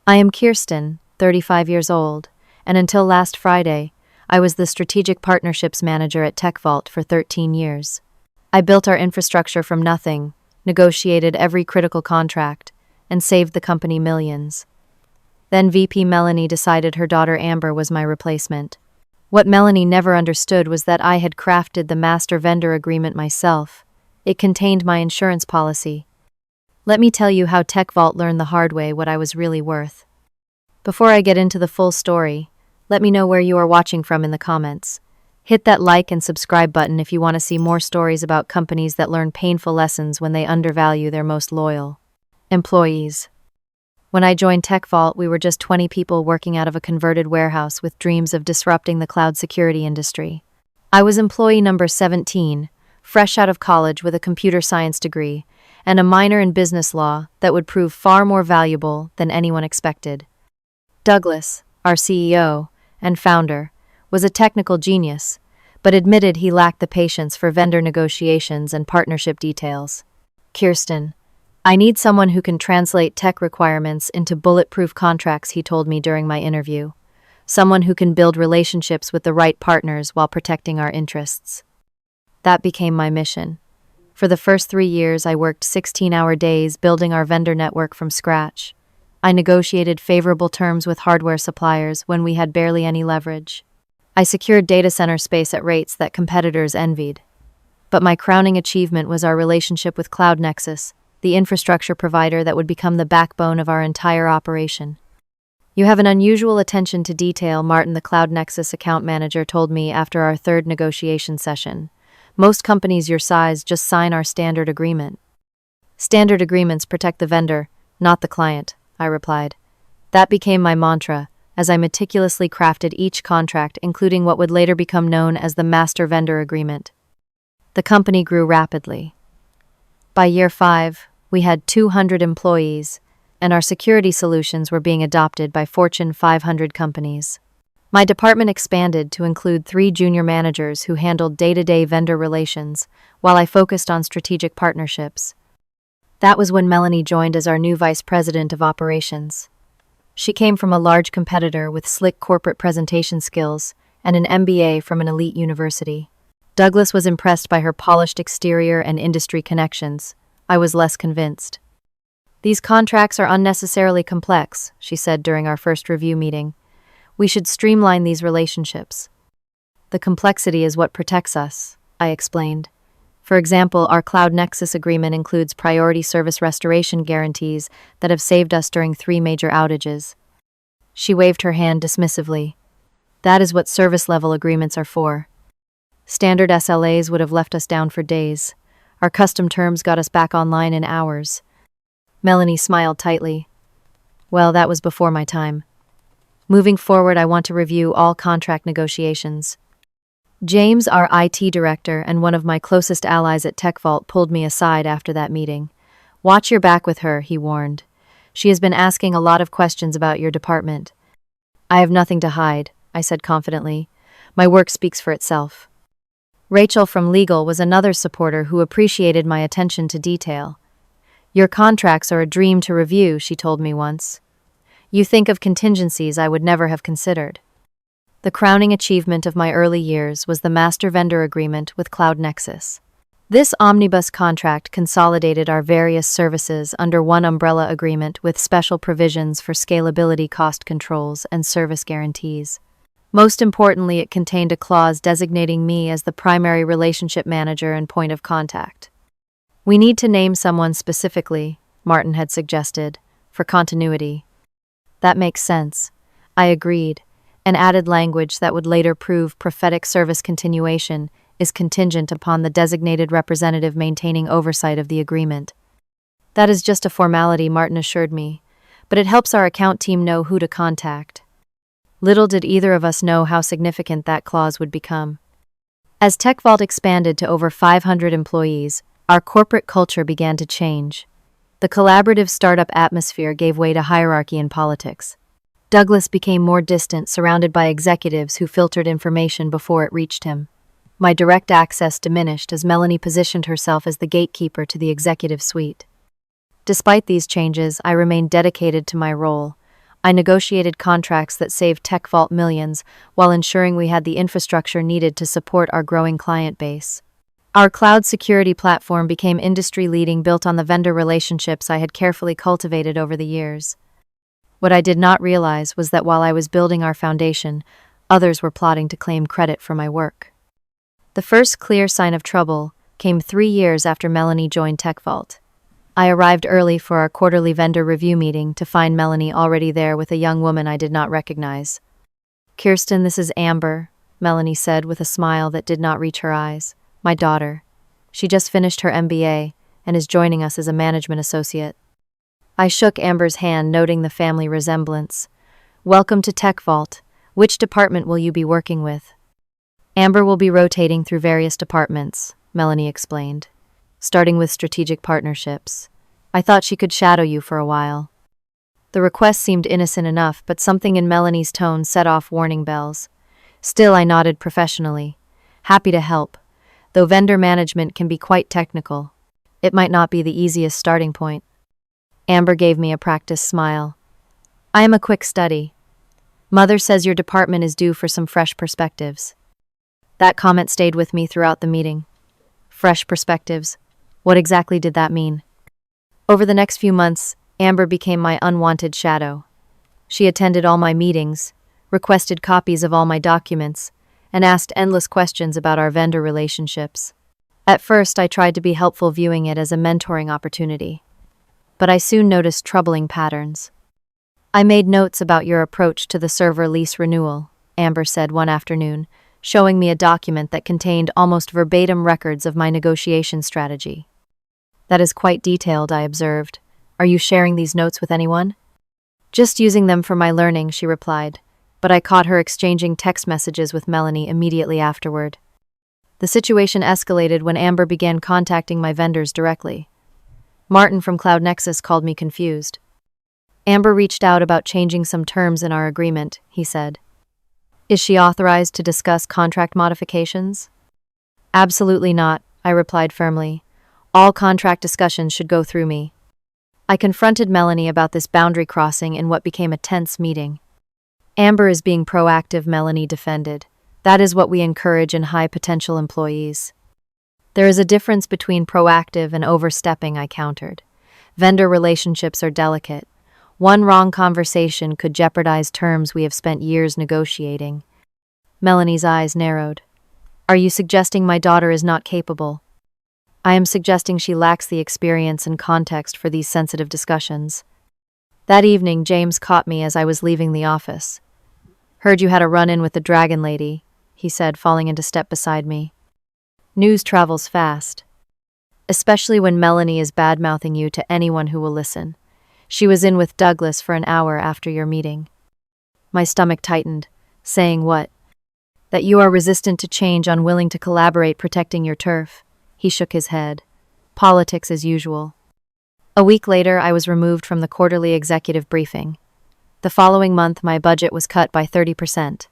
I am Kirsten, 35 years old, and until last Friday, I was the Strategic Partnerships Manager at TechVault for 13 years. I built our infrastructure from nothing, negotiated every critical contract, and saved the company millions. Then VP Melanie decided her daughter Amber was my replacement. What Melanie never understood was that I had crafted the master vendor agreement myself. It contained my insurance policy. Let me tell you how TechVault learned the hard way what I was really worth. Before I get into the full story, let me know where you are watching from in the comments. Hit that like and subscribe button if you want to see more stories about companies that learn painful lessons when they undervalue their most loyal employees. When I joined TechVault, we were just 20 people working out of a converted warehouse with dreams of disrupting the cloud security industry. I was employee number 17, fresh out of college with a computer science degree and a minor in business law that would prove far more valuable than anyone expected. Douglas, our CEO and founder, was a technical genius, but admitted he lacked the patience for vendor negotiations and partnership details. Kirsten, I need someone who can translate tech requirements into bulletproof contracts, he told me during my interview. Someone who can build relationships with the right partners while protecting our interests. That became my mission. For the first 3 years, I worked 16-hour days building our vendor network from scratch. I negotiated favorable terms with hardware suppliers when we had barely any leverage. I secured data center space at rates that competitors envied. But my crowning achievement was our relationship with Cloud Nexus, the infrastructure provider that would become the backbone of our entire operation. You have an unusual attention to detail, Martin, the Cloud Nexus account manager, told me after our third negotiation session. Most companies your size just sign our standard agreement. Standard agreements protect the vendor, not the client, I replied. That became my mantra, as I meticulously crafted each contract, including what would later become known as the Master Vendor Agreement. The company grew rapidly. By year 5, we had 200 employees, and our security solutions were being adopted by Fortune 500 companies. My department expanded to include 3 junior managers who handled day-to-day vendor relations, while I focused on strategic partnerships. That was when Melanie joined as our new vice president of operations. She came from a large competitor with slick corporate presentation skills and an MBA from an elite university. Douglas was impressed by her polished exterior and industry connections. I was less convinced. These contracts are unnecessarily complex, she said during our first review meeting. We should streamline these relationships. The complexity is what protects us, I explained. For example, our Cloud Nexus agreement includes priority service restoration guarantees that have saved us during 3 major outages. She waved her hand dismissively. That is what service-level agreements are for. Standard SLAs would have left us down for days. Our custom terms got us back online in hours. Melanie smiled tightly. Well, that was before my time. Moving forward, I want to review all contract negotiations. James, our IT director and one of my closest allies at TechVault, pulled me aside after that meeting. Watch your back with her, he warned. She has been asking a lot of questions about your department. I have nothing to hide, I said confidently. My work speaks for itself. Rachel from legal was another supporter who appreciated my attention to detail. Your contracts are a dream to review, she told me once. You think of contingencies I would never have considered. The crowning achievement of my early years was the Master Vendor Agreement with Cloud Nexus. This omnibus contract consolidated our various services under one umbrella agreement with special provisions for scalability, cost controls, and service guarantees. Most importantly, it contained a clause designating me as the primary relationship manager and point of contact. We need to name someone specifically, Martin had suggested, for continuity. That makes sense. I agreed, and added language that would later prove prophetic. Service continuation is contingent upon the designated representative maintaining oversight of the agreement. That is just a formality, Martin assured me, but it helps our account team know who to contact. Little did either of us know how significant that clause would become. As TechVault expanded to over 500 employees, our corporate culture began to change. The collaborative startup atmosphere gave way to hierarchy and politics. Douglas became more distant, surrounded by executives who filtered information before it reached him. My direct access diminished as Melanie positioned herself as the gatekeeper to the executive suite. Despite these changes, I remained dedicated to my role. I negotiated contracts that saved TechVault millions while ensuring we had the infrastructure needed to support our growing client base. Our cloud security platform became industry-leading, built on the vendor relationships I had carefully cultivated over the years. What I did not realize was that while I was building our foundation, others were plotting to claim credit for my work. The first clear sign of trouble came 3 years after Melanie joined TechVault. I arrived early for our quarterly vendor review meeting to find Melanie already there with a young woman I did not recognize. "Kirsten, this is Amber," Melanie said with a smile that did not reach her eyes. "My daughter. She just finished her MBA and is joining us as a management associate." I shook Amber's hand, noting the family resemblance. "Welcome to TechVault. Which department will you be working with?" "Amber will be rotating through various departments," Melanie explained, "starting with strategic partnerships. I thought she could shadow you for a while." The request seemed innocent enough, but something in Melanie's tone set off warning bells. Still, I nodded professionally, happy to help. Though vendor management can be quite technical, it might not be the easiest starting point. Amber gave me a practiced smile. "I am a quick study. Mother says your department is due for some fresh perspectives." That comment stayed with me throughout the meeting. Fresh perspectives. What exactly did that mean? Over the next few months, Amber became my unwanted shadow. She attended all my meetings, requested copies of all my documents, and asked endless questions about our vendor relationships. At first, I tried to be helpful, viewing it as a mentoring opportunity. But I soon noticed troubling patterns. "I made notes about your approach to the server lease renewal," Amber said one afternoon, showing me a document that contained almost verbatim records of my negotiation strategy. "That is quite detailed," I observed. "Are you sharing these notes with anyone?" "Just using them for my learning," she replied, but I caught her exchanging text messages with Melanie immediately afterward. The situation escalated when Amber began contacting my vendors directly. Martin from Cloud Nexus called me confused. "Amber reached out about changing some terms in our agreement," he said. "Is she authorized to discuss contract modifications?" "Absolutely not," I replied firmly. "All contract discussions should go through me." I confronted Melanie about this boundary crossing in what became a tense meeting. "Amber is being proactive," Melanie defended. "That is what we encourage in high-potential employees." "There is a difference between proactive and overstepping," I countered. "Vendor relationships are delicate. One wrong conversation could jeopardize terms we have spent years negotiating." Melanie's eyes narrowed. "Are you suggesting my daughter is not capable?" "I am suggesting she lacks the experience and context for these sensitive discussions." That evening, James caught me as I was leaving the office. "Heard you had a run-in with the Dragon Lady," he said, falling into step beside me. "News travels fast. Especially when Melanie is bad-mouthing you to anyone who will listen. She was in with Douglas for an hour after your meeting." My stomach tightened. "Saying what?" "That you are resistant to change, unwilling to collaborate, protecting your turf." He shook his head. "Politics as usual." A week later, I was removed from the quarterly executive briefing. The following month, my budget was cut by 30%.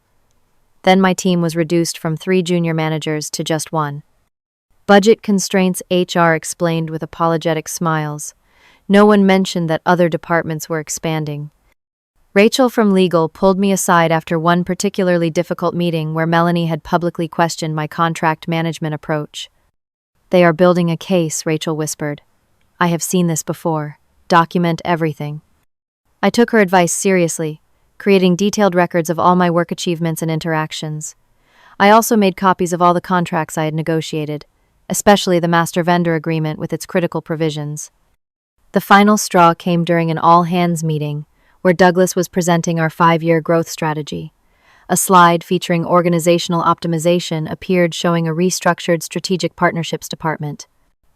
Then my team was reduced from 3 junior managers to just 1. "Budget constraints," HR explained with apologetic smiles. No one mentioned that other departments were expanding. Rachel from legal pulled me aside after one particularly difficult meeting where Melanie had publicly questioned my contract management approach. "They are building a case," Rachel whispered. "I have seen this before. Document everything." I took her advice seriously, creating detailed records of all my work achievements and interactions. I also made copies of all the contracts I had negotiated, especially the master vendor agreement with its critical provisions. The final straw came during an all-hands meeting, where Douglas was presenting our 5-year growth strategy. A slide featuring organizational optimization appeared, showing a restructured strategic partnerships department.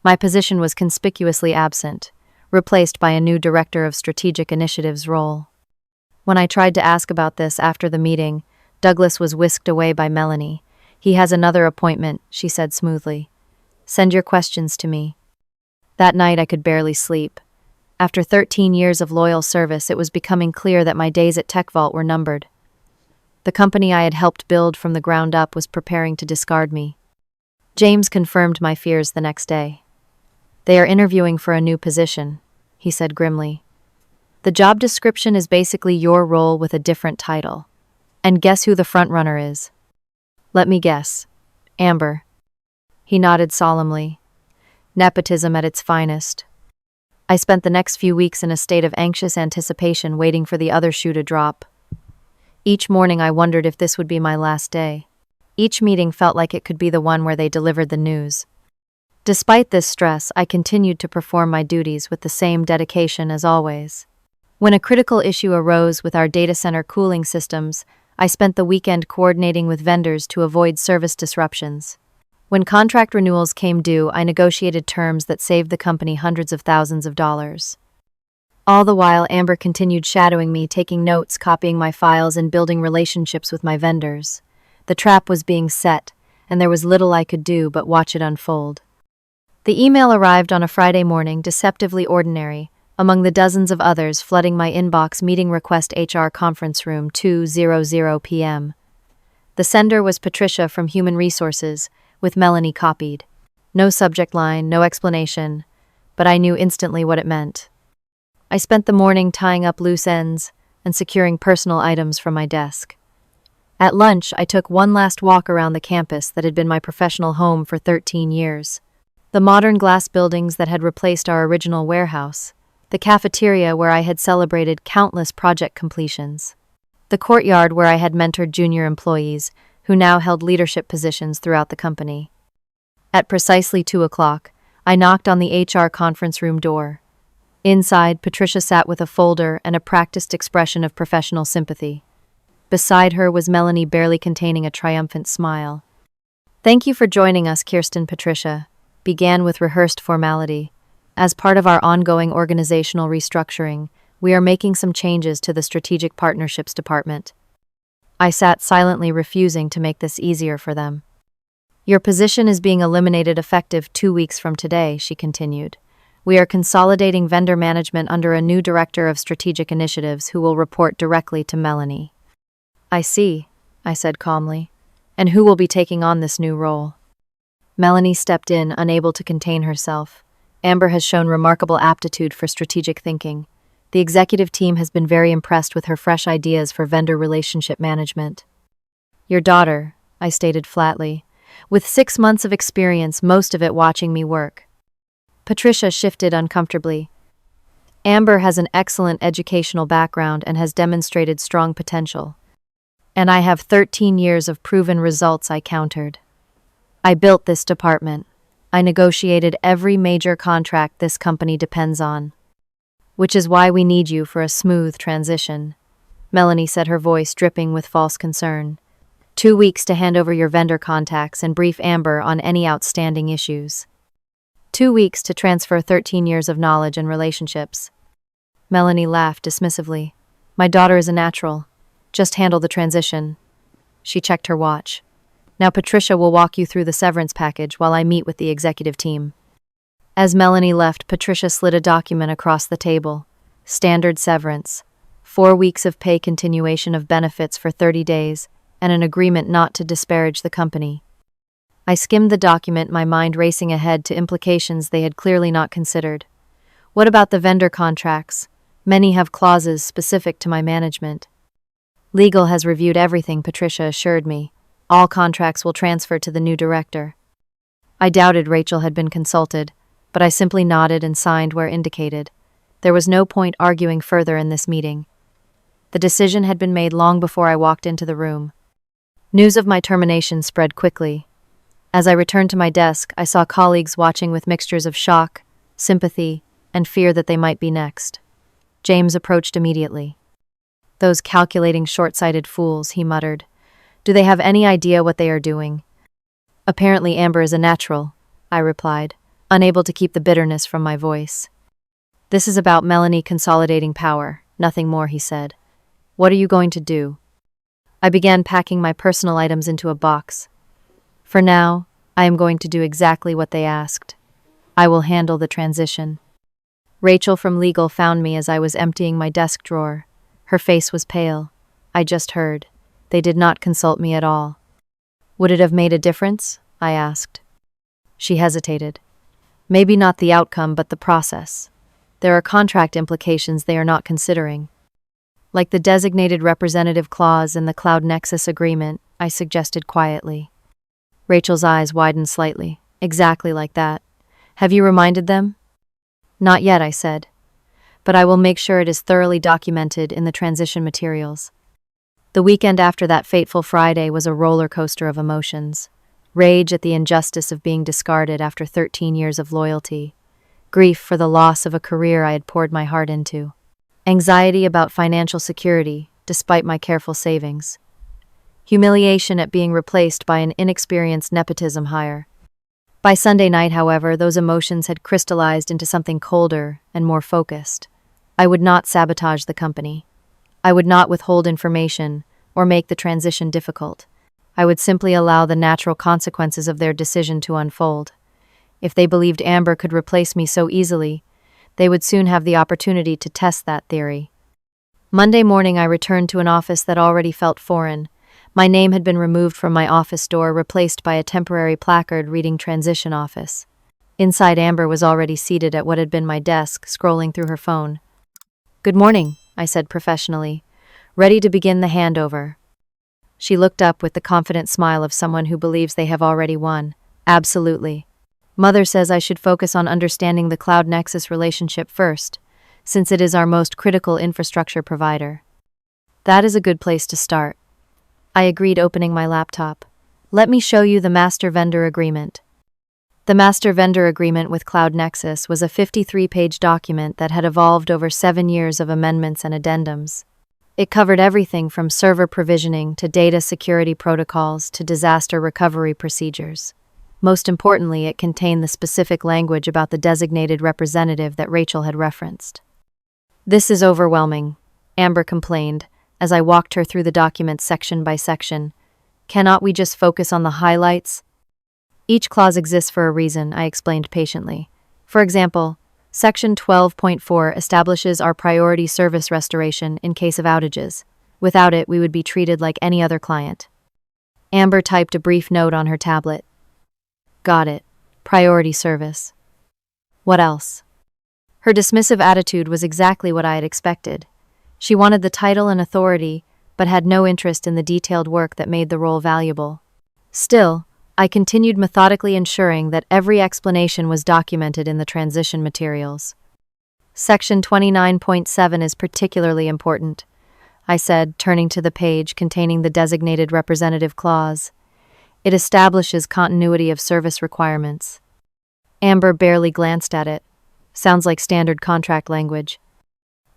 My position was conspicuously absent, replaced by a new director of strategic initiatives role. When I tried to ask about this after the meeting, Douglas was whisked away by Melanie. "He has another appointment," she said smoothly. "Send your questions to me." That night I could barely sleep. After 13 years of loyal service, it was becoming clear that my days at TechVault were numbered. The company I had helped build from the ground up was preparing to discard me. James confirmed my fears the next day. "They are interviewing for a new position," he said grimly. The job description is basically your role with a different title. And guess who the frontrunner is? Let me guess. Amber. He nodded solemnly. Nepotism at its finest. I spent the next few weeks in a state of anxious anticipation waiting for the other shoe to drop. Each morning I wondered if this would be my last day. Each meeting felt like it could be the one where they delivered the news. Despite this stress, I continued to perform my duties with the same dedication as always. When a critical issue arose with our data center cooling systems, I spent the weekend coordinating with vendors to avoid service disruptions. When contract renewals came due, I negotiated terms that saved the company hundreds of thousands of dollars. All the while, Amber continued shadowing me, taking notes, copying my files, and building relationships with my vendors. The trap was being set, and there was little I could do but watch it unfold. The email arrived on a Friday morning, deceptively ordinary, among the dozens of others flooding my inbox. Meeting request, HR conference room, 2:00 p.m. The sender was Patricia from Human Resources, with Melanie copied. No subject line, no explanation, but I knew instantly what it meant. I spent the morning tying up loose ends and securing personal items from my desk. At lunch, I took one last walk around the campus that had been my professional home for 13 years. The modern glass buildings that had replaced our original warehouse, the cafeteria where I had celebrated countless project completions, the courtyard where I had mentored junior employees who now held leadership positions throughout the company. At precisely 2:00, I knocked on the HR conference room door. Inside, Patricia sat with a folder and a practiced expression of professional sympathy. Beside her was Melanie, barely containing a triumphant smile. "Thank you for joining us, Kirsten." Patricia began with rehearsed formality. "As part of our ongoing organizational restructuring, we are making some changes to the Strategic Partnerships Department." I sat silently, refusing to make this easier for them. "Your position is being eliminated effective 2 weeks from today," she continued. "We are consolidating vendor management under a new director of strategic initiatives who will report directly to Melanie." "I see," I said calmly. "And who will be taking on this new role?" Melanie stepped in, unable to contain herself. "Amber has shown remarkable aptitude for strategic thinking. The executive team has been very impressed with her fresh ideas for vendor relationship management." "Your daughter," I stated flatly, "with 6 months of experience, most of it watching me work." Patricia shifted uncomfortably. "Amber has an excellent educational background and has demonstrated strong potential. And I have 13 years of proven results," I countered. "I built this department. I negotiated every major contract this company depends on. Which is why we need you for a smooth transition," Melanie said, her voice dripping with false concern. 2 weeks to hand over your vendor contacts and brief Amber on any outstanding issues. 2 weeks to transfer 13 years of knowledge and relationships." Melanie laughed dismissively. "My daughter is a natural. Just handle the transition." She checked her watch. "Now Patricia will walk you through the severance package while I meet with the executive team." As Melanie left, Patricia slid a document across the table. Standard severance, 4 weeks of pay, continuation of benefits for 30 days, and an agreement not to disparage the company. I skimmed the document, my mind racing ahead to implications they had clearly not considered. What about the vendor contracts? Many have clauses specific to my management. "Legal has reviewed everything," Patricia assured me. "All contracts will transfer to the new director." I doubted Rachel had been consulted, but I simply nodded and signed where indicated. There was no point arguing further in this meeting. The decision had been made long before I walked into the room. News of my termination spread quickly. As I returned to my desk, I saw colleagues watching with mixtures of shock, sympathy, and fear that they might be next. James approached immediately. "Those calculating, short-sighted fools," he muttered. "Do they have any idea what they are doing?" "Apparently Amber is a natural," I replied, unable to keep the bitterness from my voice. "This is about Melanie consolidating power, nothing more," he said. "What are you going to do?" I began packing my personal items into a box. "For now, I am going to do exactly what they asked. I will handle the transition." Rachel from legal found me as I was emptying my desk drawer. Her face was pale. "I just heard. They did not consult me at all." "Would it have made a difference?" I asked. She hesitated. "Maybe not the outcome, but the process. There are contract implications they are not considering. Like the designated representative clause in the Cloud Nexus agreement, I suggested quietly. Rachel's eyes widened slightly. Exactly like that. Have you reminded them? Not yet, I said. But I will make sure it is thoroughly documented in the transition materials. The weekend after that fateful Friday was a roller coaster of emotions. Rage at the injustice of being discarded after 13 years of loyalty. Grief for the loss of a career I had poured my heart into. Anxiety about financial security, despite my careful savings. Humiliation at being replaced by an inexperienced nepotism hire. By Sunday night, however, those emotions had crystallized into something colder and more focused. I would not sabotage the company. I would not withhold information or make the transition difficult. I would simply allow the natural consequences of their decision to unfold. If they believed Amber could replace me so easily, they would soon have the opportunity to test that theory. Monday morning, I returned to an office that already felt foreign. My name had been removed from my office door, replaced by a temporary placard reading Transition Office. Inside, Amber was already seated at what had been my desk, scrolling through her phone. "Good morning," I said professionally, ready to begin the handover. She looked up with the confident smile of someone who believes they have already won. "Absolutely. Mother says I should focus on understanding the Cloud Nexus relationship first, since it is our most critical infrastructure provider." "That is a good place to start." I agreed, opening my laptop. "Let me show you the Master Vendor Agreement." The Master Vendor Agreement with Cloud Nexus was a 53-page document that had evolved over 7 years of amendments and addendums. It covered everything from server provisioning to data security protocols to disaster recovery procedures. Most importantly, it contained the specific language about the designated representative that Rachel had referenced. "This is overwhelming," Amber complained, as I walked her through the document section by section. "Cannot we just focus on the highlights?" "Each clause exists for a reason," I explained patiently. "For example, Section 12.4 establishes our priority service restoration in case of outages. Without it, we would be treated like any other client." Amber typed a brief note on her tablet. "Got it. Priority service. What else?" Her dismissive attitude was exactly what I had expected. She wanted the title and authority, but had no interest in the detailed work that made the role valuable. Still, I continued methodically ensuring that every explanation was documented in the transition materials. "Section 29.7 is particularly important," I said, turning to the page containing the designated representative clause. "It establishes continuity of service requirements." Amber barely glanced at it. "Sounds like standard contract language."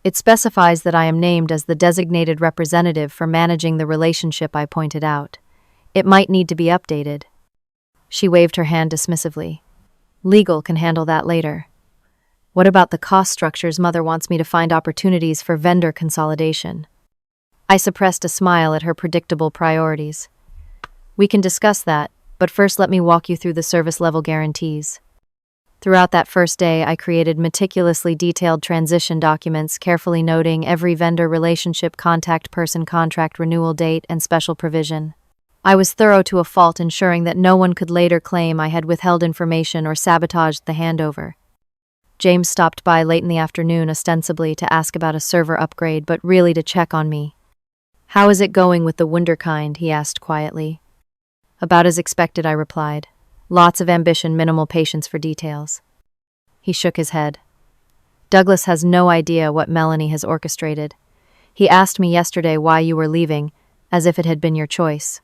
"It specifies that I am named as the designated representative for managing the relationship," I pointed out. "It might need to be updated." She waved her hand dismissively. "Legal can handle that later." "What about the cost structures? Mother wants me to find opportunities for vendor consolidation." I suppressed a smile at her predictable priorities. "We can discuss that, but first let me walk you through the service level guarantees." Throughout that first day, I created meticulously detailed transition documents, carefully noting every vendor relationship, contact person, contract renewal date, and special provision. I was thorough to a fault, ensuring that no one could later claim I had withheld information or sabotaged the handover. James stopped by late in the afternoon, ostensibly to ask about a server upgrade, but really to check on me. "How is it going with the Wunderkind?" he asked quietly. "About as expected," I replied. "Lots of ambition, minimal patience for details." He shook his head. "Douglas has no idea what Melanie has orchestrated. He asked me yesterday why you were leaving, as if it had been your choice."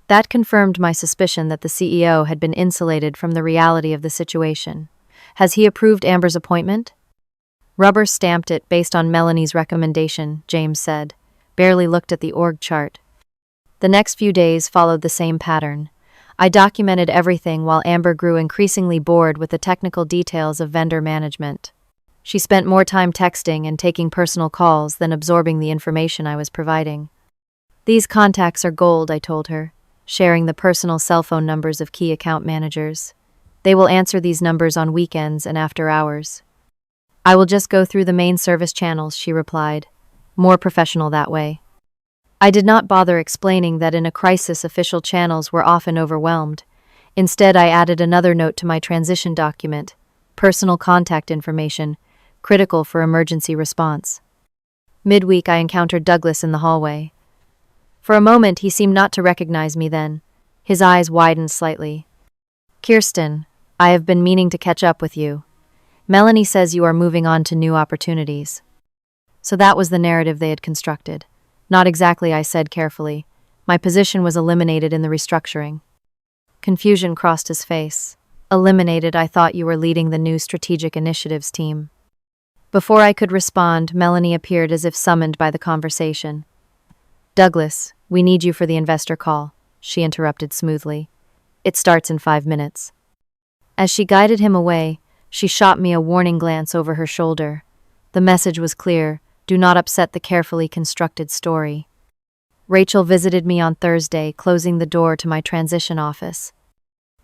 That confirmed my suspicion that the CEO had been insulated from the reality of the situation. "Has he approved Amber's appointment?" "Rubber stamped it based on Melanie's recommendation," James said. "Barely looked at the org chart." The next few days followed the same pattern. I documented everything while Amber grew increasingly bored with the technical details of vendor management. She spent more time texting and taking personal calls than absorbing the information I was providing. "These contacts are gold," I told her, sharing the personal cell phone numbers of key account managers. "They will answer these numbers on weekends and after hours." "I will just go through the main service channels," she replied. "More professional that way." I did not bother explaining that in a crisis official channels were often overwhelmed. Instead, I added another note to my transition document: personal contact information, critical for emergency response. Midweek, I encountered Douglas in the hallway. For a moment, he seemed not to recognize me then. His eyes widened slightly. "Kirsten, I have been meaning to catch up with you. Melanie says you are moving on to new opportunities." So that was the narrative they had constructed. "Not exactly," I said carefully. "My position was eliminated in the restructuring." Confusion crossed his face. "Eliminated? I thought you were leading the new strategic initiatives team." Before I could respond, Melanie appeared as if summoned by the conversation. "Douglas, we need you for the investor call," she interrupted smoothly. "It starts in 5 minutes." As she guided him away, she shot me a warning glance over her shoulder. The message was clear: do not upset the carefully constructed story. Rachel visited me on Thursday, closing the door to my transition office.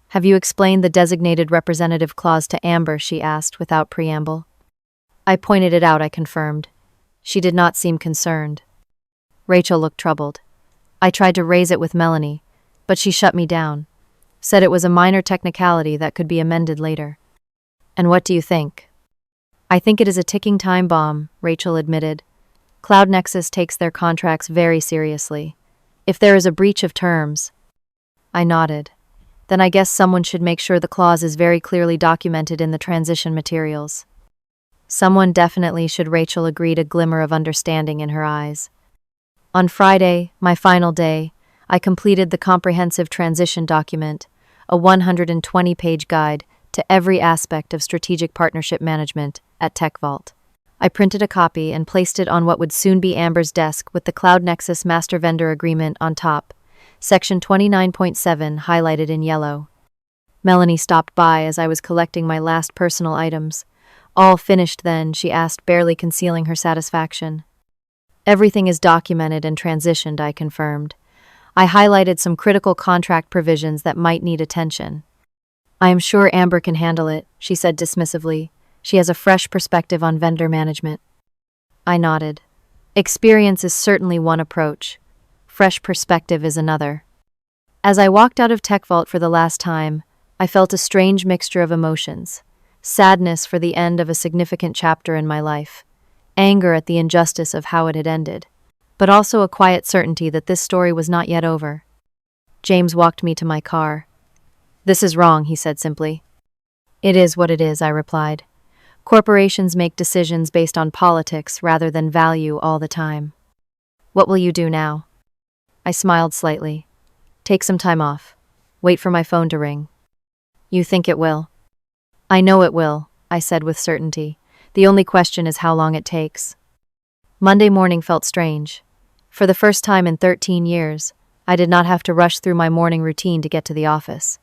"Have you explained the designated representative clause to Amber?" she asked without preamble. I pointed it out, I confirmed. She did not seem concerned. Rachel looked troubled. I tried to raise it with Melanie, but she shut me down, said it was a minor technicality that could be amended later. "And what do you think?" "I think it is a ticking time bomb," Rachel admitted. "Cloud Nexus takes their contracts very seriously. If there is a breach of terms—" I nodded. "Then I guess someone should make sure the clause is very clearly documented in the transition materials." "Someone definitely should," Rachel agreed, a glimmer of understanding in her eyes. On Friday, my final day, I completed the comprehensive transition document, a 120-page guide to every aspect of strategic partnership management at TechVault. I printed a copy and placed it on what would soon be Amber's desk with the Cloud Nexus Master Vendor Agreement on top, Section 29.7 highlighted in yellow. Melanie stopped by as I was collecting my last personal items. "All finished then?" she asked, barely concealing her satisfaction. "Everything is documented and transitioned," I confirmed. I highlighted some critical contract provisions that might need attention. "I am sure Amber can handle it," she said dismissively. "She has a fresh perspective on vendor management." I nodded. Experience is certainly one approach. Fresh perspective is another. As I walked out of TechVault for the last time, I felt a strange mixture of emotions. Sadness for the end of a significant chapter in my life. Anger at the injustice of how it had ended. But also a quiet certainty that this story was not yet over. James walked me to my car. "This is wrong," he said simply. "It is what it is," I replied. "Corporations make decisions based on politics rather than value all the time." "What will you do now?" I smiled slightly. "Take some time off. Wait for my phone to ring." "You think it will?" "I know it will," I said with certainty. "The only question is how long it takes." Monday morning felt strange. For the first time in 13 years, I did not have to rush through my morning routine to get to the office.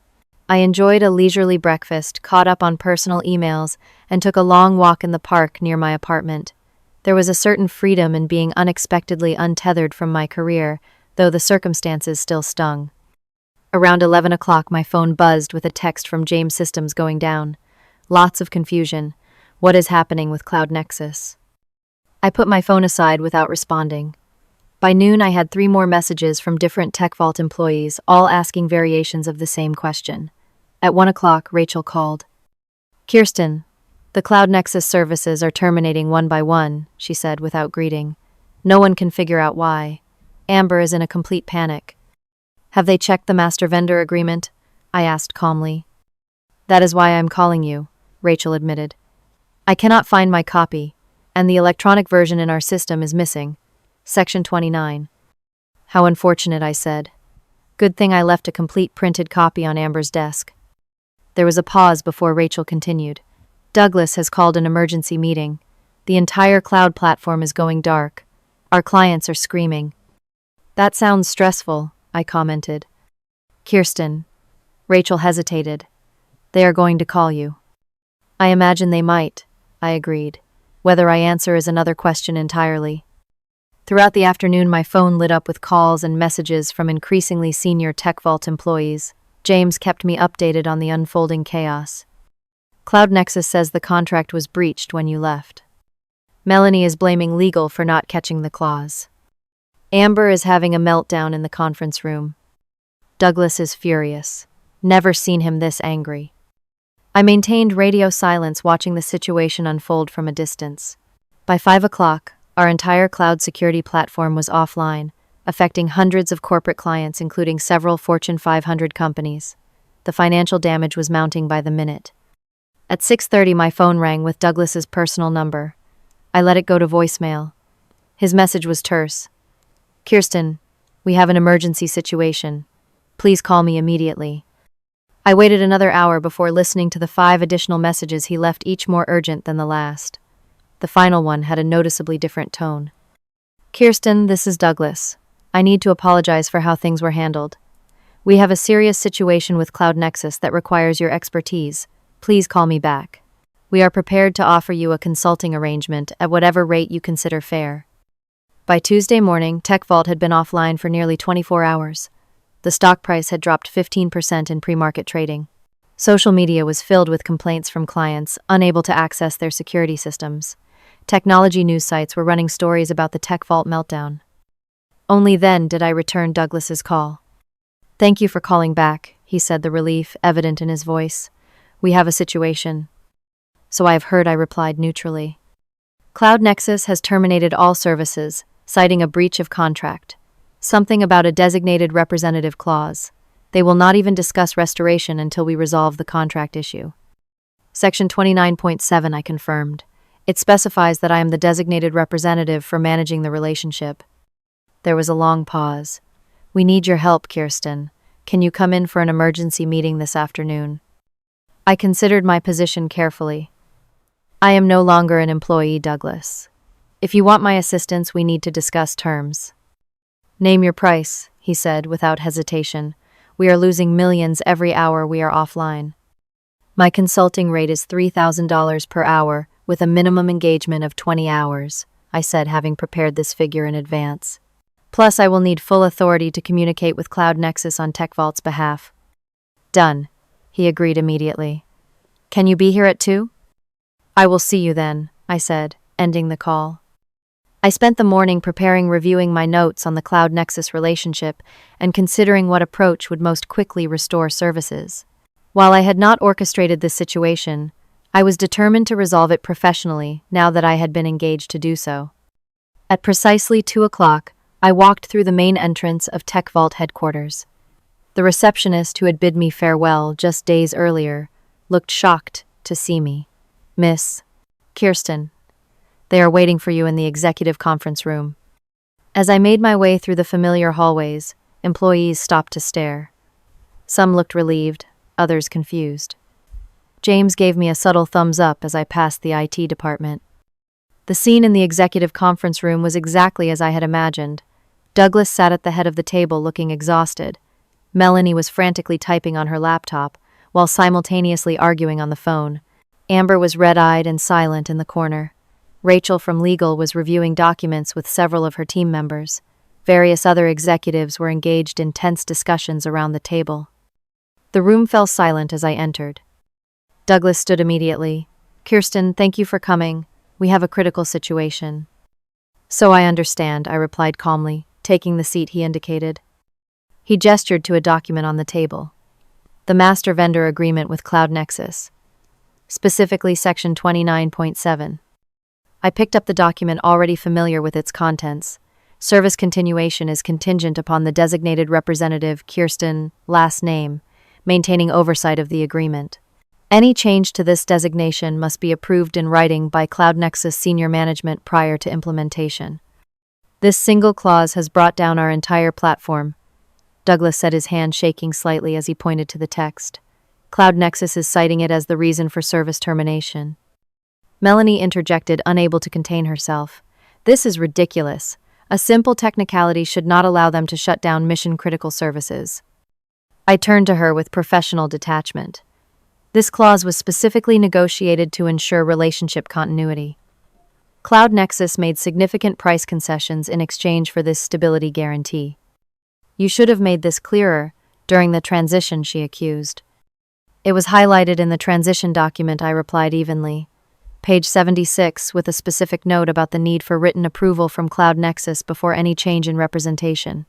I enjoyed a leisurely breakfast, caught up on personal emails, and took a long walk in the park near my apartment. There was a certain freedom in being unexpectedly untethered from my career, though the circumstances still stung. Around 11 o'clock, my phone buzzed with a text from James Systems going down. Lots of confusion. What is happening with Cloud Nexus? I put my phone aside without responding. By noon, I had 3 more messages from different TechVault employees, all asking variations of the same question. At 1 o'clock, Rachel called. "Kirsten, the Cloud Nexus services are terminating one by one," she said without greeting. "No one can figure out why. Amber is in a complete panic." "Have they checked the master vendor agreement?" I asked calmly. "That is why I am calling you," Rachel admitted. "I cannot find my copy, and the electronic version in our system is missing. Section 29. "How unfortunate," I said. "Good thing I left a complete printed copy on Amber's desk." There was a pause before Rachel continued. "Douglas has called an emergency meeting. The entire cloud platform is going dark. Our clients are screaming." "That sounds stressful," I commented. "Kirsten." Rachel hesitated. "They are going to call you." "I imagine they might," I agreed. "Whether I answer is another question entirely." Throughout the afternoon, my phone lit up with calls and messages from increasingly senior TechVault employees. James kept me updated on the unfolding chaos. "Cloud Nexus says the contract was breached when you left. Melanie is blaming legal for not catching the clause. Amber is having a meltdown in the conference room. Douglas is furious. Never seen him this angry. I maintained radio silence, watching the situation unfold from a distance. By 5 o'clock, our entire cloud security platform was offline, affecting hundreds of corporate clients, including several Fortune 500 companies. The financial damage was mounting by the minute. At 6:30, my phone rang with Douglas's personal number. I let it go to voicemail. His message was terse. "Kirsten, we have an emergency situation. Please call me immediately." I waited another hour before listening to the 5 additional messages he left, each more urgent than the last. The final one had a noticeably different tone. "Kirsten, this is Douglas. I need to apologize for how things were handled. We have a serious situation with Cloud Nexus that requires your expertise. Please call me back. We are prepared to offer you a consulting arrangement at whatever rate you consider fair." By Tuesday morning, TechVault had been offline for nearly 24 hours. The stock price had dropped 15% in pre-market trading. Social media was filled with complaints from clients unable to access their security systems. Technology news sites were running stories about the TechVault meltdown. Only then did I return Douglas's call. "Thank you for calling back," he said, the relief evident in his voice. "We have a situation." "So I have heard," I replied neutrally. "Cloud Nexus has terminated all services, citing a breach of contract. Something about a designated representative clause. They will not even discuss restoration until we resolve the contract issue." Section 29.7, I confirmed. It specifies that I am the designated representative for managing the relationship. There was a long pause. "We need your help, Kirsten. Can you come in for an emergency meeting this afternoon?" I considered my position carefully. "I am no longer an employee, Douglas. If you want my assistance, we need to discuss terms." "Name your price," he said without hesitation. "We are losing millions every hour we are offline." "My consulting rate is $3,000 per hour with a minimum engagement of 20 hours, I said, having prepared this figure in advance. "Plus, I will need full authority to communicate with Cloud Nexus on TechVault's behalf." "Done," he agreed immediately. "Can you be here at 2? "I will see you then," I said, ending the call. I spent the morning reviewing my notes on the Cloud Nexus relationship and considering what approach would most quickly restore services. While I had not orchestrated this situation, I was determined to resolve it professionally now that I had been engaged to do so. At precisely 2 o'clock, I walked through the main entrance of TechVault headquarters. The receptionist, who had bid me farewell just days earlier, looked shocked to see me. "Miss Kirsten, they are waiting for you in the executive conference room." As I made my way through the familiar hallways, employees stopped to stare. Some looked relieved, others confused. James gave me a subtle thumbs up as I passed the IT department. The scene in the executive conference room was exactly as I had imagined. Douglas sat at the head of the table looking exhausted. Melanie was frantically typing on her laptop, while simultaneously arguing on the phone. Amber was red-eyed and silent in the corner. Rachel from legal was reviewing documents with several of her team members. Various other executives were engaged in tense discussions around the table. The room fell silent as I entered. Douglas stood immediately. "Kirsten, thank you for coming. We have a critical situation." "So I understand," I replied calmly, taking the seat he indicated. He gestured to a document on the table. "The Master Vendor Agreement with Cloud Nexus. Specifically Section 29.7. I picked up the document, already familiar with its contents. Service continuation is contingent upon the designated representative, Kirsten, last name, maintaining oversight of the agreement. Any change to this designation must be approved in writing by Cloud Nexus senior management prior to implementation. This single clause has brought down our entire platform." Douglas said, his hand shaking slightly as he pointed to the text. "Cloud Nexus is citing it as the reason for service termination." Melanie interjected, unable to contain herself. "This is ridiculous. A simple technicality should not allow them to shut down mission-critical services." I turned to her with professional detachment. This clause was specifically negotiated to ensure relationship continuity. Cloud Nexus made significant price concessions in exchange for this stability guarantee. "You should have made this clearer during the transition," she accused. "It was highlighted in the transition document," I replied evenly. Page 76, with a specific note about the need for written approval from Cloud Nexus before any change in representation.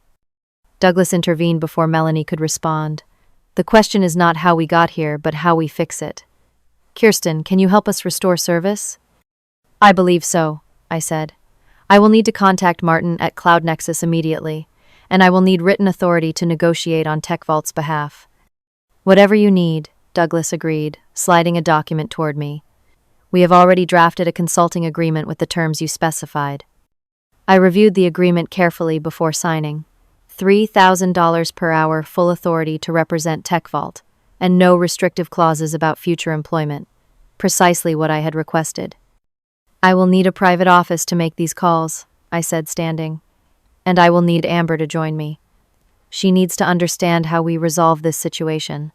Douglas intervened before Melanie could respond. "The question is not how we got here, but how we fix it. Kirsten, can you help us restore service? I believe so, I said. I will need to contact Martin at Cloud Nexus immediately, and I will need written authority to negotiate on TechVault's behalf. Whatever you need, Douglas agreed, sliding a document toward me. We have already drafted a consulting agreement with the terms you specified. I reviewed the agreement carefully before signing. $3,000 per hour full authority to represent TechVault, and no restrictive clauses about future employment. Precisely what I had requested. I will need a private office to make these calls, I said, standing. And I will need Amber to join me. She needs to understand how we resolve this situation.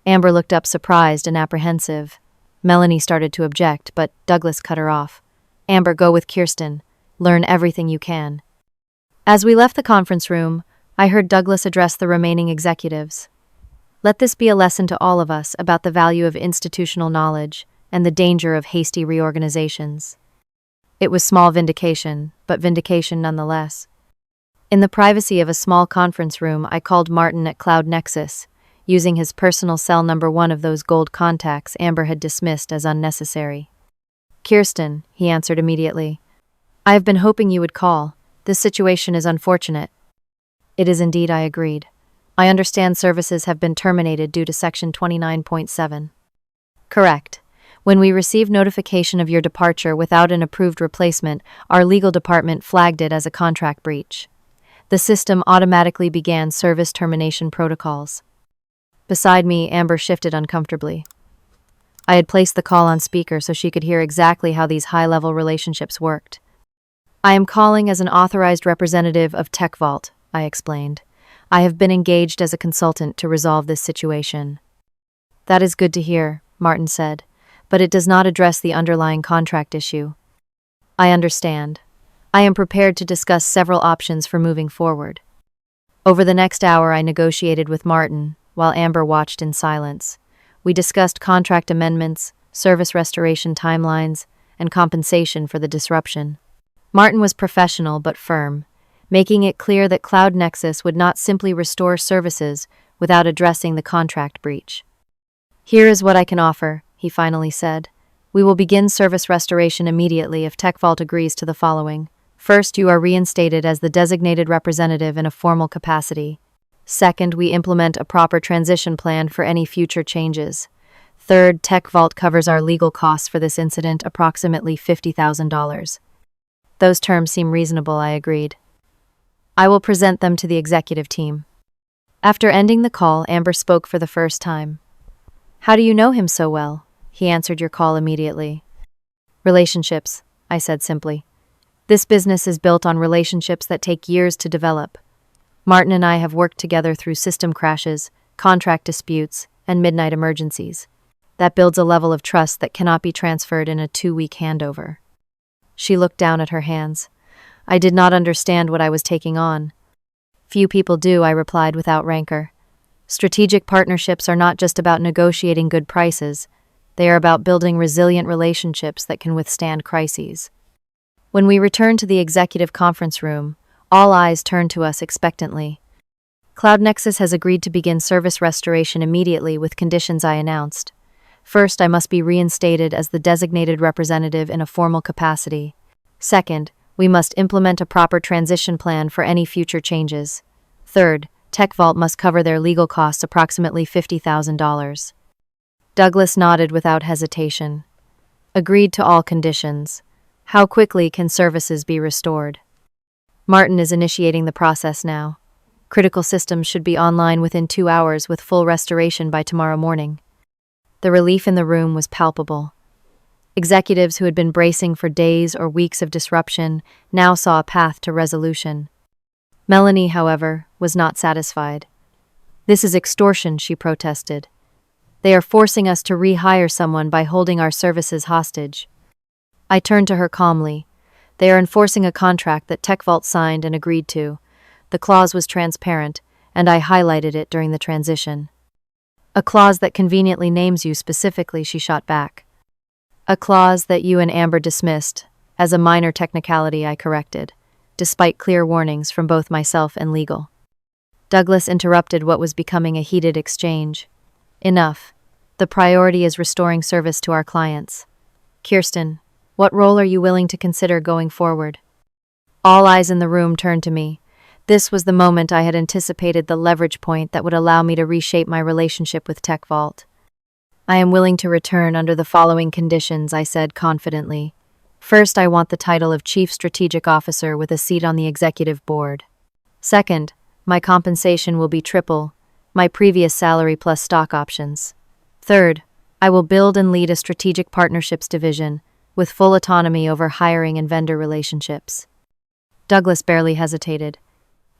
Amber looked up surprised and apprehensive. Melanie started to object, but Douglas cut her off. Amber, go with Kirsten. Learn everything you can. As we left the conference room, I heard Douglas address the remaining executives. Let this be a lesson to all of us about the value of institutional knowledge and the danger of hasty reorganizations. It was small vindication, but vindication nonetheless. In the privacy of a small conference room, I called Martin at Cloud Nexus, using his personal cell number, one of those gold contacts Amber had dismissed as unnecessary. Kirsten, he answered immediately. I have been hoping you would call. This situation is unfortunate. It is indeed, I agreed. I understand services have been terminated due to Section 29.7. Correct. When we received notification of your departure without an approved replacement, our legal department flagged it as a contract breach. The system automatically began service termination protocols. Beside me, Amber shifted uncomfortably. I had placed the call on speaker so she could hear exactly how these high-level relationships worked. I am calling as an authorized representative of TechVault, I explained. I have been engaged as a consultant to resolve this situation. That is good to hear, Martin said, but it does not address the underlying contract issue. I understand. I am prepared to discuss several options for moving forward. Over the next hour, I negotiated with Martin, while Amber watched in silence. We discussed contract amendments, service restoration timelines, and compensation for the disruption. Martin was professional but firm, making it clear that Cloud Nexus would not simply restore services without addressing the contract breach. Here is what I can offer, he finally said. We will begin service restoration immediately if TechVault agrees to the following. First, you are reinstated as the designated representative in a formal capacity. Second, we implement a proper transition plan for any future changes. Third, TechVault covers our legal costs for this incident, approximately $50,000. Those terms seem reasonable, I agreed. I will present them to the executive team. After ending the call, Amber spoke for the first time. How do you know him so well? He answered your call immediately. Relationships, I said simply. This business is built on relationships that take years to develop. Martin and I have worked together through system crashes, contract disputes, and midnight emergencies. That builds a level of trust that cannot be transferred in a 2-week handover. She looked down at her hands. I did not understand what I was taking on. Few people do, I replied without rancor. Strategic partnerships are not just about negotiating good prices. They are about building resilient relationships that can withstand crises. When we returned to the executive conference room, all eyes turned to us expectantly. Cloud Nexus has agreed to begin service restoration immediately with conditions I announced. First, I must be reinstated as the designated representative in a formal capacity. Second, we must implement a proper transition plan for any future changes. Third, TechVault must cover their legal costs, approximately $50,000. Douglas nodded without hesitation. Agreed to all conditions. How quickly can services be restored? Martin is initiating the process now. Critical systems should be online within 2 hours with full restoration by tomorrow morning. The relief in the room was palpable. Executives who had been bracing for days or weeks of disruption now saw a path to resolution. Melanie, however, was not satisfied. This is extortion, she protested. They are forcing us to rehire someone by holding our services hostage. I turned to her calmly. They are enforcing a contract that TechVault signed and agreed to. The clause was transparent, and I highlighted it during the transition. A clause that conveniently names you specifically, she shot back. A clause that you and Amber dismissed. As a minor technicality, I corrected, despite clear warnings from both myself and legal. Douglas interrupted what was becoming a heated exchange. Enough. The priority is restoring service to our clients. Kirsten, what role are you willing to consider going forward? All eyes in the room turned to me. This was the moment I had anticipated, the leverage point that would allow me to reshape my relationship with TechVault. I am willing to return under the following conditions, I said confidently. First, I want the title of Chief Strategic Officer with a seat on the executive board. Second, my compensation will be triple my previous salary plus stock options. Third, I will build and lead a strategic partnerships division with full autonomy over hiring and vendor relationships. Douglas barely hesitated.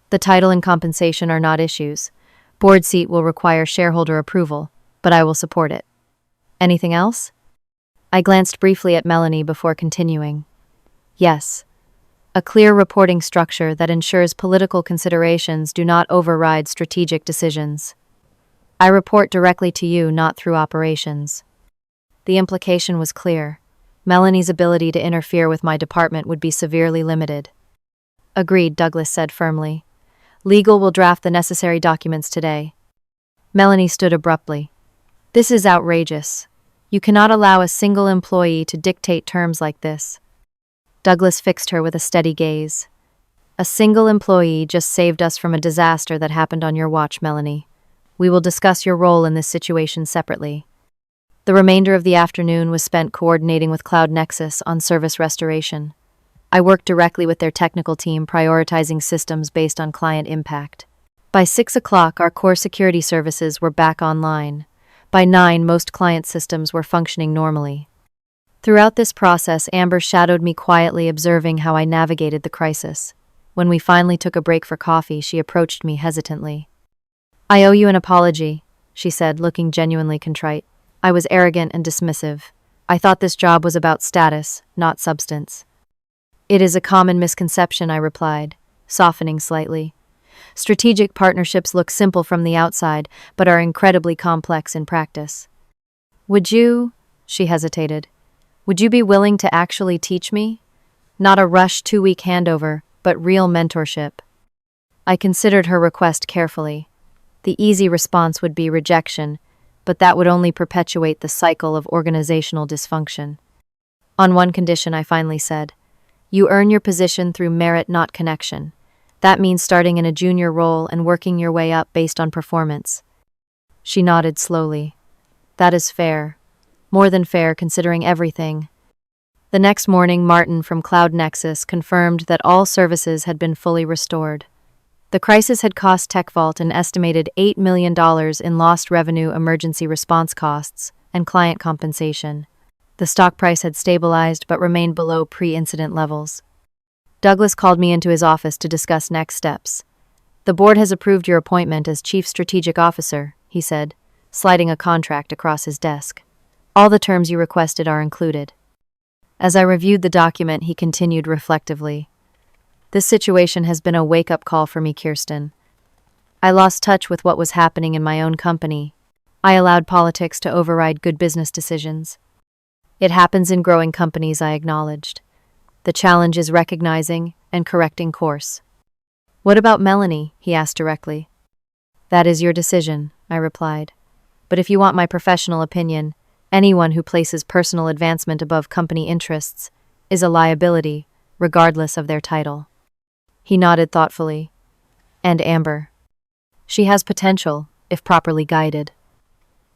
The title and compensation are not issues. Board seat will require shareholder approval, but I will support it. Anything else? I glanced briefly at Melanie before continuing. Yes. A clear reporting structure that ensures political considerations do not override strategic decisions. I report directly to you, not through operations. The implication was clear. Melanie's ability to interfere with my department would be severely limited. Agreed, Douglas said firmly. Legal will draft the necessary documents today. Melanie stood abruptly. This is outrageous. You cannot allow a single employee to dictate terms like this. Douglas fixed her with a steady gaze. A single employee just saved us from a disaster that happened on your watch, Melanie. We will discuss your role in this situation separately. The remainder of the afternoon was spent coordinating with Cloud Nexus on service restoration. I worked directly with their technical team, prioritizing systems based on client impact. By 6 o'clock, our core security services were back online. By 9, most client systems were functioning normally. Throughout this process, Amber shadowed me quietly, observing how I navigated the crisis. When we finally took a break for coffee, she approached me hesitantly. I owe you an apology, she said, looking genuinely contrite. I was arrogant and dismissive. I thought this job was about status, not substance. It is a common misconception, I replied, softening slightly. Strategic partnerships look simple from the outside, but are incredibly complex in practice. Would you, she hesitated, would you be willing to actually teach me? Not a rush 2-week handover, but real mentorship. I considered her request carefully. The easy response would be rejection, but that would only perpetuate the cycle of organizational dysfunction. On one condition, I finally said, you earn your position through merit, not connection. That means starting in a junior role and working your way up based on performance. She nodded slowly. That is fair. More than fair, considering everything. The next morning, Martin from Cloud Nexus confirmed that all services had been fully restored. The crisis had cost TechVault an estimated $8 million in lost revenue, emergency response costs, and client compensation. The stock price had stabilized but remained below pre-incident levels. Douglas called me into his office to discuss next steps. The board has approved your appointment as Chief Strategic Officer, he said, sliding a contract across his desk. All the terms you requested are included. As I reviewed the document, he continued reflectively. This situation has been a wake-up call for me, Kirsten. I lost touch with what was happening in my own company. I allowed politics to override good business decisions. It happens in growing companies, I acknowledged. The challenge is recognizing and correcting course. What about Melanie? He asked directly. That is your decision, I replied. But if you want my professional opinion, anyone who places personal advancement above company interests is a liability, regardless of their title. He nodded thoughtfully. And Amber. She has potential, if properly guided.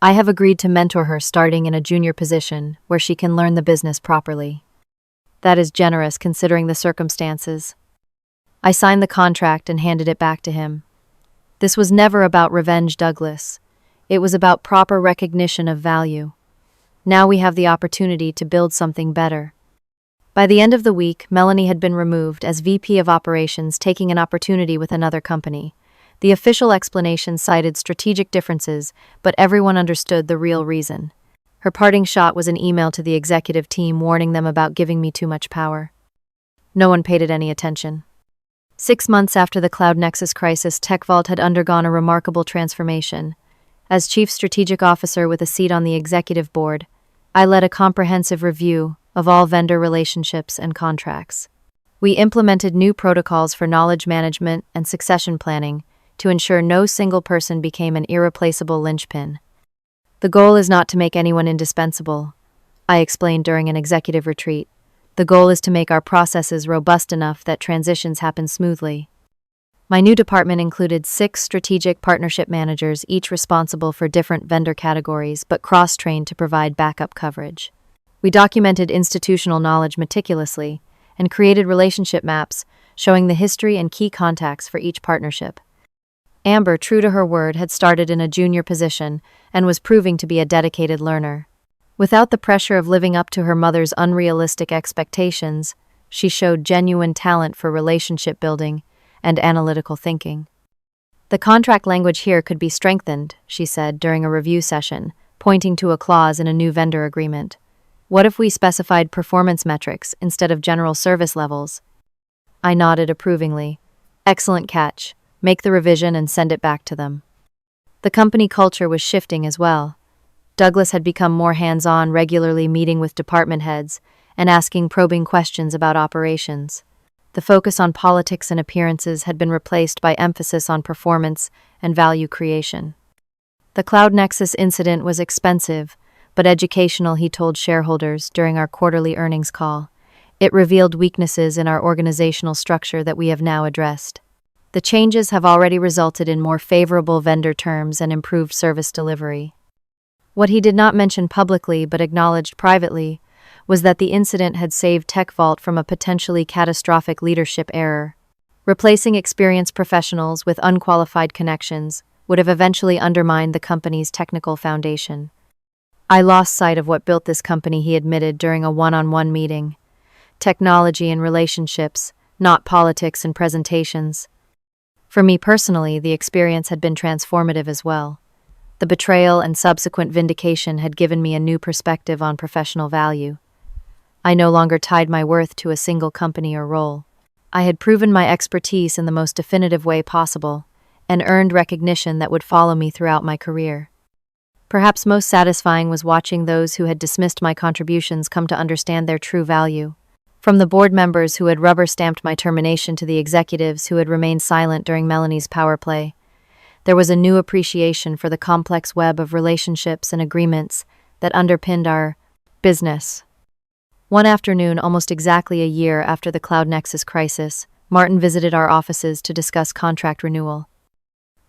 I have agreed to mentor her starting in a junior position where she can learn the business properly. That is generous considering the circumstances. I signed the contract and handed it back to him. This was never about revenge, Douglas. It was about proper recognition of value. Now we have the opportunity to build something better. By the end of the week, Melanie had been removed as VP of Operations, taking an opportunity with another company. The official explanation cited strategic differences, but everyone understood the real reason. Her parting shot was an email to the executive team warning them about giving me too much power. No one paid it any attention. 6 months after the Cloud Nexus crisis, TechVault had undergone a remarkable transformation. As Chief Strategic Officer with a seat on the executive board, I led a comprehensive review of all vendor relationships and contracts. We implemented new protocols for knowledge management and succession planning to ensure no single person became an irreplaceable linchpin. The goal is not to make anyone indispensable, I explained during an executive retreat. The goal is to make our processes robust enough that transitions happen smoothly. My new department included 6 strategic partnership managers, each responsible for different vendor categories, but cross-trained to provide backup coverage. We documented institutional knowledge meticulously and created relationship maps showing the history and key contacts for each partnership. Amber, true to her word, had started in a junior position and was proving to be a dedicated learner. Without the pressure of living up to her mother's unrealistic expectations, she showed genuine talent for relationship building and analytical thinking. The contract language here could be strengthened, she said during a review session, pointing to a clause in a new vendor agreement. What if we specified performance metrics instead of general service levels? I nodded approvingly. Excellent catch. Make the revision and send it back to them. The company culture was shifting as well. Douglas had become more hands-on, regularly meeting with department heads and asking probing questions about operations. The focus on politics and appearances had been replaced by emphasis on performance and value creation. The Cloud Nexus incident was expensive, but educational, he told shareholders during our quarterly earnings call. It revealed weaknesses in our organizational structure that we have now addressed. The changes have already resulted in more favorable vendor terms and improved service delivery. What he did not mention publicly but acknowledged privately was that the incident had saved TechVault from a potentially catastrophic leadership error. Replacing experienced professionals with unqualified connections would have eventually undermined the company's technical foundation. I lost sight of what built this company, he admitted during a one-on-one meeting. Technology and relationships, not politics and presentations. For me personally, the experience had been transformative as well. The betrayal and subsequent vindication had given me a new perspective on professional value. I no longer tied my worth to a single company or role. I had proven my expertise in the most definitive way possible and earned recognition that would follow me throughout my career. Perhaps most satisfying was watching those who had dismissed my contributions come to understand their true value. From the board members who had rubber-stamped my termination to the executives who had remained silent during Melanie's power play, there was a new appreciation for the complex web of relationships and agreements that underpinned our business. One afternoon, almost exactly a year after the Cloud Nexus crisis, Martin visited our offices to discuss contract renewal.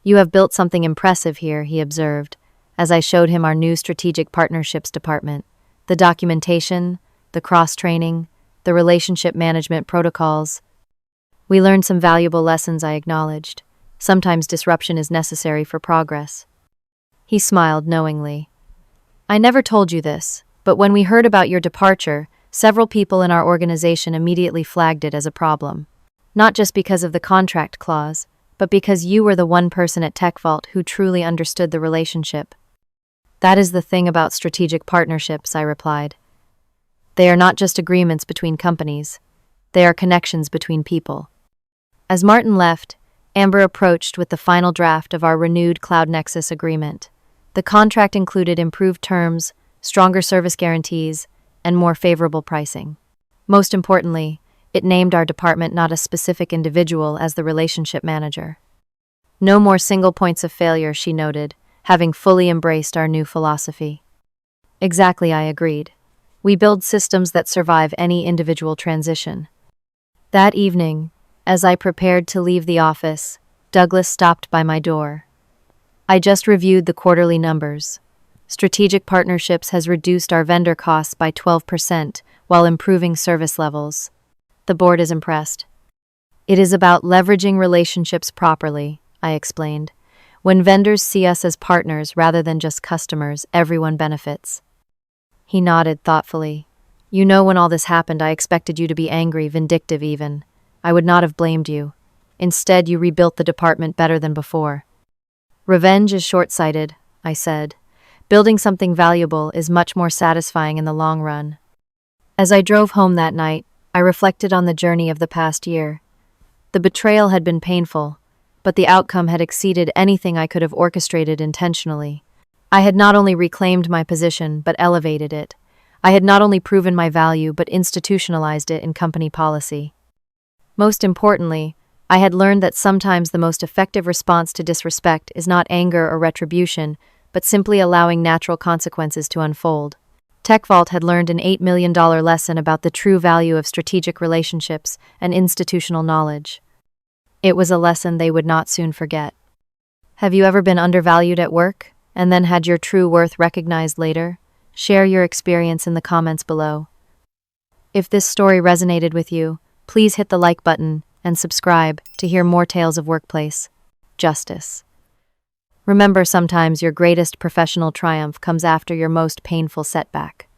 "You have built something impressive here," he observed, as I showed him our new strategic partnerships department. The documentation, the cross-training, the relationship management protocols. We learned some valuable lessons, I acknowledged. Sometimes disruption is necessary for progress. He smiled knowingly. "I never told you this, but when we heard about your departure, several people in our organization immediately flagged it as a problem. Not just because of the contract clause, but because you were the one person at TechVault who truly understood the relationship." "That is the thing about strategic partnerships," I replied. "They are not just agreements between companies. They are connections between people." As Martin left, Amber approached with the final draft of our renewed Cloud Nexus agreement. The contract included improved terms, stronger service guarantees, and more favorable pricing. Most importantly, it named our department, not a specific individual, as the relationship manager. "No more single points of failure," she noted, having fully embraced our new philosophy. "Exactly," I agreed. "We build systems that survive any individual transition." That evening, as I prepared to leave the office, Douglas stopped by my door. "I just reviewed the quarterly numbers. Strategic Partnerships has reduced our vendor costs by 12% while improving service levels. The board is impressed." "It is about leveraging relationships properly," I explained. "When vendors see us as partners rather than just customers, everyone benefits." He nodded thoughtfully. "You know, when all this happened, I expected you to be angry, vindictive even. I would not have blamed you. Instead, you rebuilt the department better than before." "Revenge is short-sighted," I said. "Building something valuable is much more satisfying in the long run." As I drove home that night, I reflected on the journey of the past year. The betrayal had been painful, but the outcome had exceeded anything I could have orchestrated intentionally. I had not only reclaimed my position, but elevated it. I had not only proven my value, but institutionalized it in company policy. Most importantly, I had learned that sometimes the most effective response to disrespect is not anger or retribution, but simply allowing natural consequences to unfold. TechVault had learned an $8 million lesson about the true value of strategic relationships and institutional knowledge. It was a lesson they would not soon forget. Have you ever been undervalued at work and then had your true worth recognized later? Share your experience in the comments below. If this story resonated with you, please hit the like button and subscribe to hear more tales of workplace justice. Remember, sometimes your greatest professional triumph comes after your most painful setback.